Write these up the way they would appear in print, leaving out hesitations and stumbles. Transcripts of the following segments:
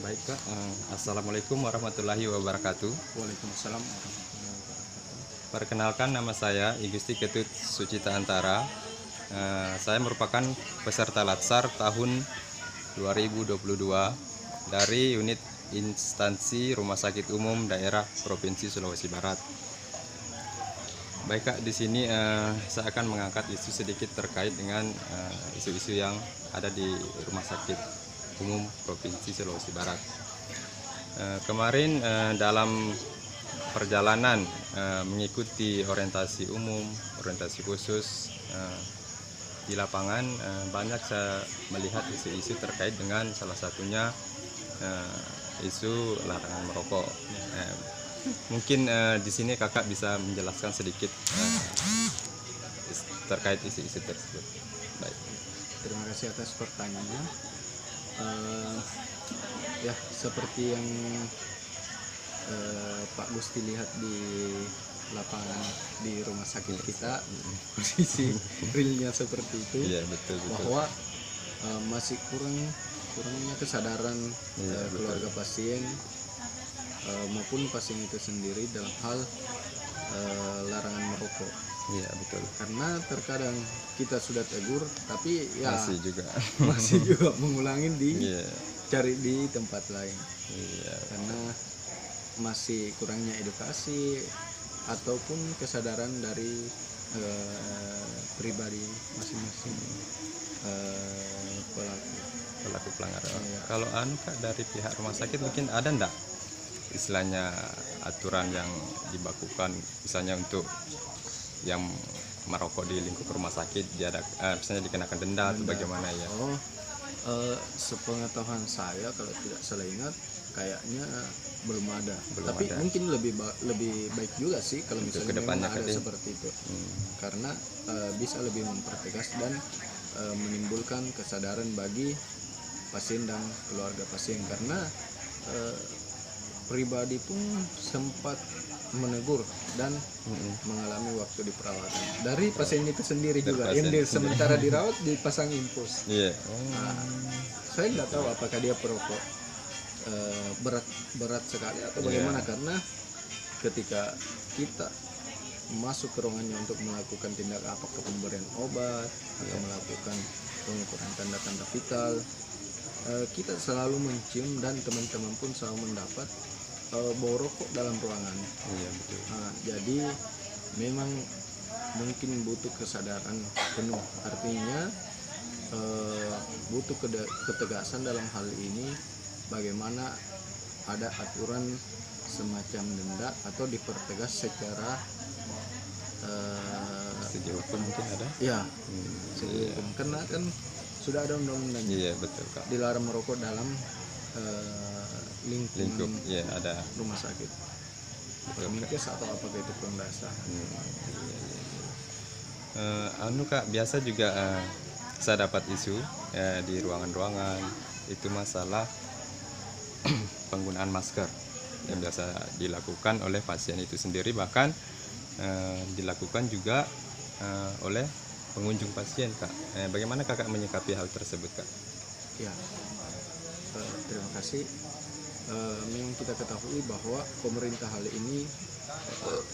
Baik Kak. Assalamualaikum warahmatullahi wabarakatuh. Waalaikumsalam warahmatullahi wabarakatuh. Perkenalkan, nama saya I Gusti Ketut Sucita Antara. Saya merupakan peserta Latsar tahun 2022 dari unit instansi Rumah Sakit Umum Daerah Provinsi Sulawesi Barat. Baik Kak, di sini saya akan mengangkat isu sedikit terkait dengan isu-isu yang ada di Rumah Sakit Umum Provinsi Sulawesi Barat. Kemarin dalam perjalanan mengikuti orientasi umum, orientasi khusus di lapangan, banyak saya melihat isu-isu terkait dengan salah satunya isu larangan merokok. Mungkin di sini kakak bisa menjelaskan sedikit terkait isu-isu tersebut. Baik. Terima kasih atas pertanyaannya. Ya, seperti yang Pak Gusti lihat di lapangan di rumah sakit kita, posisi realnya seperti itu. Iya, betul. Bahwa masih kurangnya kesadaran keluarga pasien maupun pasien itu sendiri dalam hal larangan merokok. Iya, betul. Karena terkadang kita sudah tegur, tapi ya masih juga mengulangi cari di tempat lain. Iya. Karena masih kurangnya edukasi ataupun kesadaran dari pribadi masing-masing pelaku pelanggaran. Iya. Kalau Kak, dari pihak rumah sakit mungkin ada ndak istilahnya aturan yang dibakukan, misalnya untuk yang merokok di lingkup rumah sakit misalnya dikenakan denda atau bagaimana ya? Sepengetahuan saya, kalau tidak salah ingat, kayaknya belum ada. Tapi ada. Mungkin lebih baik juga sih kalau misalnya memang ada seperti itu. Karena bisa lebih mempertegas dan menimbulkan kesadaran bagi pasien dan keluarga pasien. Karena pribadi pun sempat menegur dan mengalami waktu di perawatan dari pasien itu sendiri juga, yang sementara dirawat dipasang infus. Saya nggak tahu apakah dia perokok berat sekali atau bagaimana, karena ketika kita masuk ke ruangannya untuk melakukan tindak apakah pemberian obat atau melakukan pengukuran tanda-tanda vital, kita selalu mencium dan teman-teman pun selalu mendapat bau rokok dalam ruangan. Iya, betul. Jadi memang mungkin butuh kesadaran penuh. Artinya butuh ketegasan dalam hal ini. Bagaimana ada aturan semacam denda atau dipertegas secara segi hukum mungkin ada? Ya, segi hukum. Karena kan sudah ada undang-undangnya. Iya, betul Kak. Dilarang merokok dalam lingkup ada rumah sakit. Perminkes atau apakah itu Pemdasa. Kak, biasa juga saya dapat isu di ruangan-ruangan itu masalah penggunaan masker yang biasa dilakukan oleh pasien itu sendiri, bahkan dilakukan juga oleh pengunjung pasien Kak. Bagaimana kakak menyikapi hal tersebut Kak? Ya, terima kasih. Memang kita ketahui bahwa pemerintah hal ini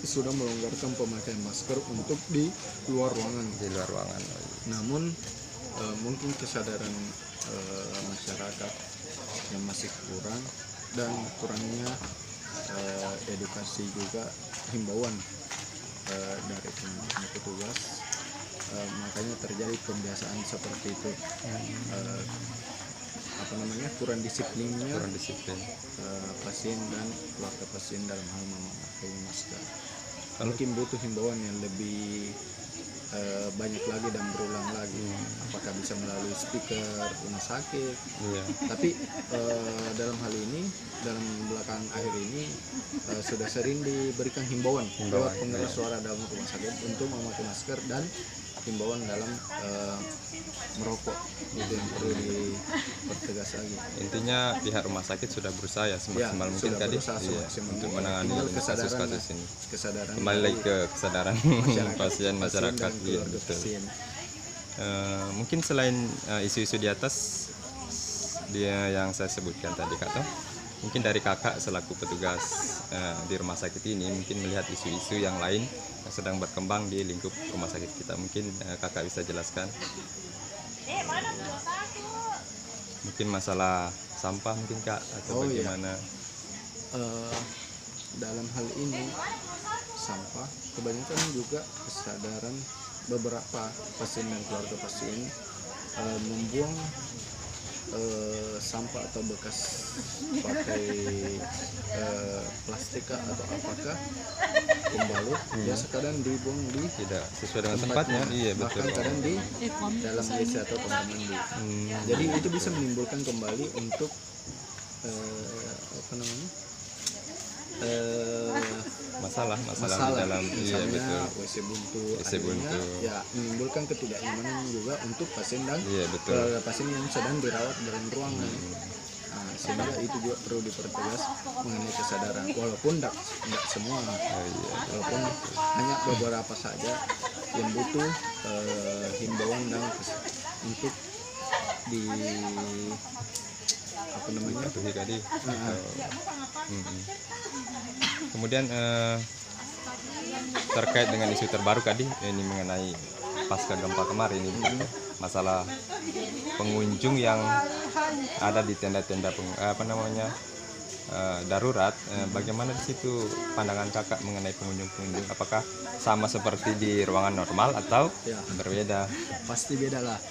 sudah melonggarkan pemakaian masker untuk di luar ruangan. Namun mungkin kesadaran masyarakat yang masih kurang dan kurangnya edukasi juga himbauan dari petugas, makanya terjadi pembiasaan seperti itu. Kurang disiplin pasien dan keluarga pasien dalam hal memakai masker. Mungkin butuh himbauan yang lebih banyak lagi dan berulang lagi. Apakah bisa melalui speaker rumah sakit? Tapi dalam hal ini, dalam belakangan akhir ini sudah sering diberikan himbauan lewat pengeras suara dalam rumah sakit untuk memakai masker dan himbauan dalam merokok. Itu yang perlu dipertegas lagi. Intinya pihak rumah sakit sudah berusaha semaksimal mungkin tadi untuk menangani kasus-kasus ini. Kembali lagi ke kesadaran pasien masyarakat. Betul. Mungkin selain isu-isu di atas, dia yang saya sebutkan tadi Kak toh. Mungkin dari Kakak selaku petugas di rumah sakit ini mungkin melihat isu-isu yang lain yang sedang berkembang di lingkup rumah sakit kita. Mungkin Kakak bisa jelaskan. Mungkin masalah sampah mungkin Kak atau bagaimana? Dalam hal ini sampah kebanyakan juga kesadaran beberapa pasien dan keluarga pasien membuang sampah atau bekas pakai plastik atau apakah pembalut biasa kadang dibuang di Tidak sesuai dengan tempatnya. Iya betul. bahkan kadang di dalam WC atau kamar mandi. Jadi itu bisa menimbulkan kembali untuk apa namanya masalah di dalam misalnya betul. WC buntu, WC akhirnya buntu. ya menimbulkan ketidaknyamanan juga untuk pasien dan Betul. pasien yang sedang dirawat dalam ruangan. Nah, sehingga itu juga perlu dipertegas mengenai kesadaran, walaupun tidak semua, walaupun hanya beberapa saja yang butuh himbauan dan untuk di apa namanya Patuhi tadi. Kemudian terkait dengan isu terbaru tadi ini mengenai pasca gempa kemarin ini masalah pengunjung yang ada di tenda-tenda darurat, bagaimana di situ pandangan Kakak mengenai pengunjung-pengunjung? Apakah sama seperti di ruangan normal atau berbeda? Pasti beda lah,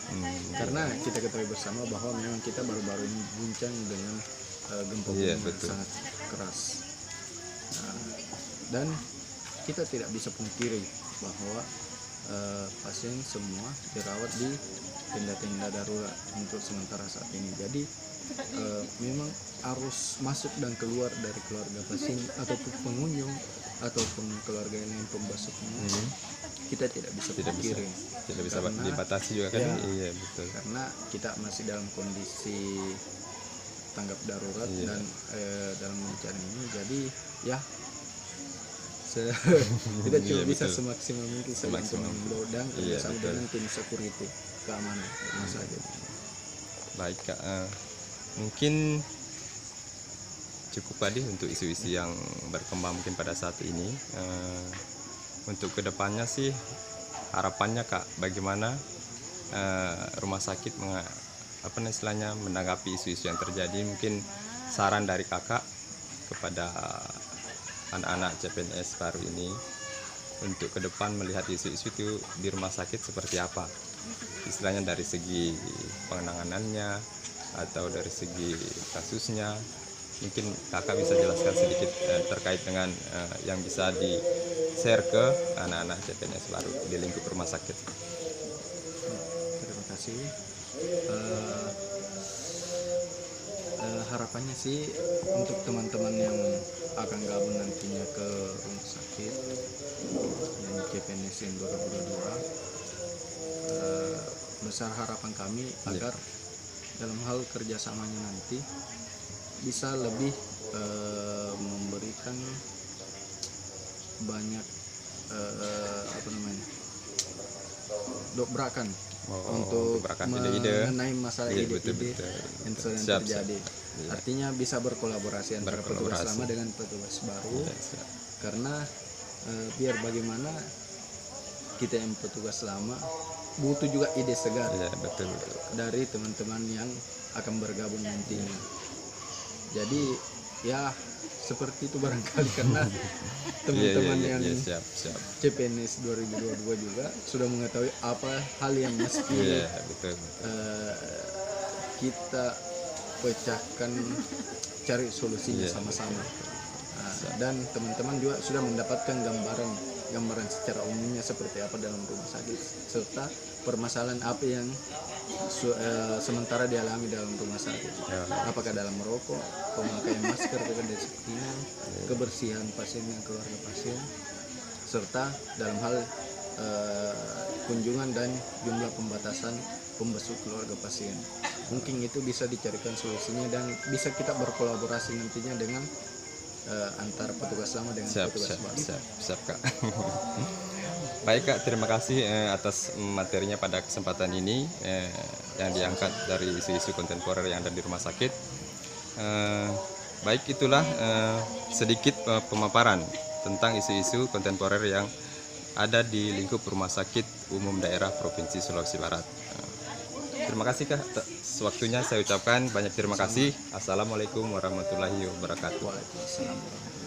karena kita ketahui bersama bahwa memang kita baru-baru ini guncang dengan gempa bumi yang sangat keras. Nah, dan kita tidak bisa pungkiri bahwa pasien semua dirawat di tenda-tenda darurat untuk sementara saat ini. Jadi memang arus masuk dan keluar dari keluarga pasien ataupun pengunjung ataupun keluarga yang lain pembesuknya kita tidak bisa pungkiri. Tidak bisa dibatasi juga kan? Iya betul. Karena kita masih dalam kondisi tanggap darurat dan dalam bencana ini, jadi ya kita cuma bisa semaksimal mungkin untuk mengimbau dan kerjasama dengan tim security keamanan rumah sakit. Baik Kak, mungkin cukup tadi untuk isu-isu yang berkembang mungkin pada saat ini. Untuk kedepannya sih harapannya Kak, bagaimana rumah sakit menanggapi isu-isu yang terjadi? Mungkin saran dari Kakak kepada anak-anak CPNS baru ini untuk ke depan melihat isu-isu itu di rumah sakit seperti apa, istilahnya dari segi penanganannya atau dari segi kasusnya. Mungkin Kakak bisa jelaskan sedikit terkait dengan yang bisa di-share ke anak-anak CPNS baru di lingkup rumah sakit. Terima kasih. Harapannya sih untuk teman-teman yang akan gabung nantinya ke rumah sakit yang CPNS yang 2022, besar harapan kami agar dalam hal kerjasamanya nanti bisa lebih memberikan banyak dobrakan untuk mengenai masalah ide-ide yang sedang terjadi. Artinya bisa berkolaborasi antara petugas lama dengan petugas baru, karena biar bagaimana kita yang petugas lama butuh juga ide segar dari teman-teman yang akan bergabung nantinya. Jadi ya seperti itu barangkali, karena teman-teman yang CPNS 2022 juga sudah mengetahui apa hal yang mesti kita pecahkan, cari solusinya sama-sama. Dan teman-teman juga sudah mendapatkan gambaran secara umumnya seperti apa dalam rumah sakit, serta permasalahan apa yang sementara dialami dalam rumah sakit, apakah dalam merokok, pemakaian masker, kedisiplinan, kebersihan pasien dan keluarga pasien, serta dalam hal kunjungan dan jumlah pembatasan pembesuk keluarga pasien. Mungkin itu bisa dicarikan solusinya dan bisa kita berkolaborasi nantinya dengan antara petugas lama dengan petugas baru. Siap Kak. Baik Kak, terima kasih atas materinya pada kesempatan ini yang diangkat dari isu-isu kontemporer yang ada di rumah sakit. Baik, itulah sedikit pemaparan tentang isu-isu kontemporer yang ada di lingkup Rumah Sakit Umum Daerah Provinsi Sulawesi Barat. Terima kasih Kak atas waktunya, saya ucapkan banyak terima kasih. Assalamualaikum warahmatullahi wabarakatuh. Waalaikumsalam.